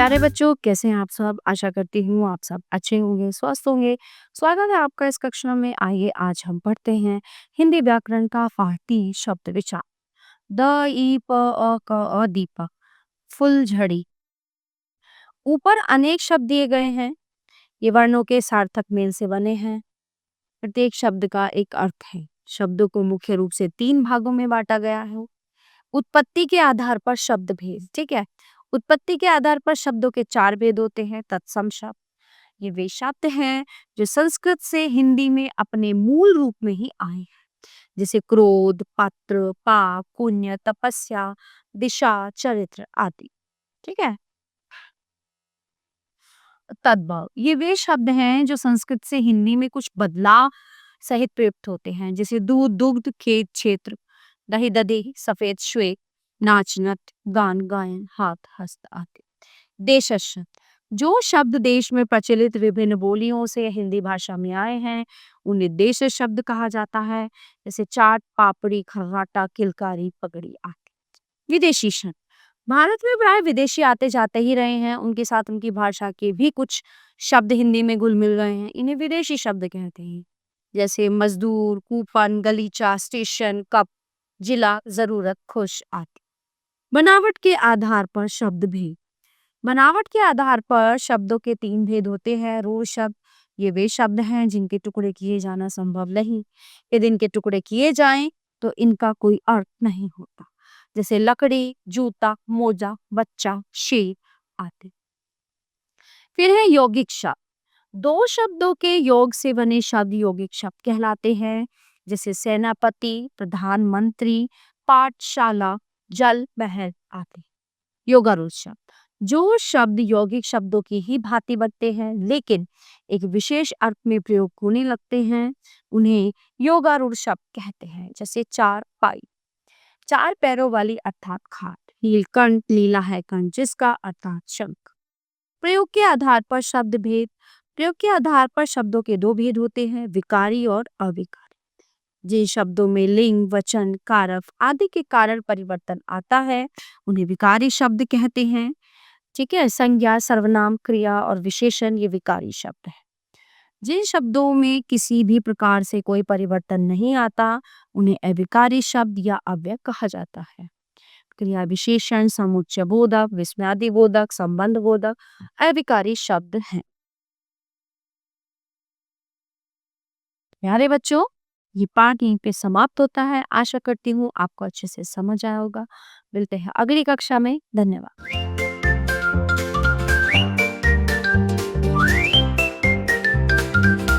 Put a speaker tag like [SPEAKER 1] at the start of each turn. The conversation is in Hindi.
[SPEAKER 1] प्यारे बच्चों, कैसे हैं आप सब? आशा करती हूँ आप सब अच्छे होंगे, स्वस्थ होंगे। स्वागत है आपका इस कक्षा में। आइए आज हम पढ़ते हैं हिंदी व्याकरण का फार्सी शब्द विचार। द ई प अ क अ दीपक, फुलझड़ी। ऊपर अनेक शब्द दिए गए हैं। ये वर्णों के सार्थक मेल से बने हैं। प्रत्येक शब्द का एक अर्थ है। शब्दों को मुख्य रूप से 3 भागों में बांटा गया है। उत्पत्ति के आधार पर शब्द भेद, ठीक है। उत्पत्ति के आधार पर शब्दों के 4 भेद होते हैं। तत्सम शब्द, ये वे शब्द हैं जो संस्कृत से हिंदी में अपने मूल रूप में ही आए हैं, जैसे क्रोध, पात्र, पाप, पुण्य, तपस्या, दिशा, चरित्र आदि, ठीक है। तद्भव, ये वे शब्द हैं जो संस्कृत से हिंदी में कुछ बदलाव सहित प्रयुक्त होते हैं, जैसे दूध, दुग्ध, खेत, क्षेत्र, दही, दधी, सफेद, श्वेत, नाच, नृत्य, गान, गायन, हाथ, हस्त आदि। देशज शब्द, जो शब्द देश में प्रचलित विभिन्न बोलियों से हिंदी भाषा में आए हैं, उन्हें देशज शब्द कहा जाता है, जैसे चाट, पापड़ी, खर्राटा, किलकारी, पगड़ी आदि। विदेशी शब्द, भारत में प्राय विदेशी आते जाते ही रहे हैं, उनके साथ उनकी भाषा के भी कुछ शब्द हिंदी में घुल मिल गए हैं, इन्हें विदेशी शब्द कहते हैं, जैसे मजदूर, कूपन, गलीचा, स्टेशन, कप, जिला, जरूरत, खुश आदि। बनावट के आधार पर शब्द भेद, बनावट के आधार पर शब्दों के 3 भेद होते हैं। रूढ़ शब्द, ये वे शब्द हैं जिनके टुकड़े किए जाना संभव नहीं। यदि इनके टुकड़े किए जाएं तो इनका कोई अर्थ नहीं होता, जैसे लकड़ी, जूता, मोजा, बच्चा, शेर आदि। फिर है यौगिक शब्द, 2 शब्दों के योग से बने शब्द यौगिक शब्द कहलाते हैं, जैसे सेनापति, प्रधानमंत्री, पाठशाला, जल, महल आदि। योगारूढ़ शब्द, जो शब्द यौगिक शब्दों की ही भांति बनते हैं लेकिन एक विशेष अर्थ में प्रयोग होने लगते हैं, उन्हें योगारूढ़ शब्द कहते हैं, जैसे चार पाई, 4 पैरों वाली अर्थात खाट, नीलकंठ, लीला है कंठ जिसका अर्थात शंख। प्रयोग के आधार पर शब्द भेद, प्रयोग के आधार पर शब्दों के 2 भेद होते हैं, विकारी और अविकारी। जिन शब्दों में लिंग, वचन, कारक आदि के कारण परिवर्तन आता है, उन्हें विकारी शब्द कहते हैं, ठीक है। संज्ञा, सर्वनाम, क्रिया और विशेषण, ये विकारी शब्द है। जिन शब्दों में किसी भी प्रकार से कोई परिवर्तन नहीं आता, उन्हें अविकारी शब्द या अव्यय कहा जाता है। क्रिया विशेषण, समुच्चय बोधक, विस्मयादि बोधक, संबंध बोधक अविकारी शब्द हैं। प्यारे बच्चों, ये पाठ यहीं पे समाप्त होता है। आशा करती हूँ आपको अच्छे से समझ आया होगा। मिलते हैं अगली कक्षा में। धन्यवाद।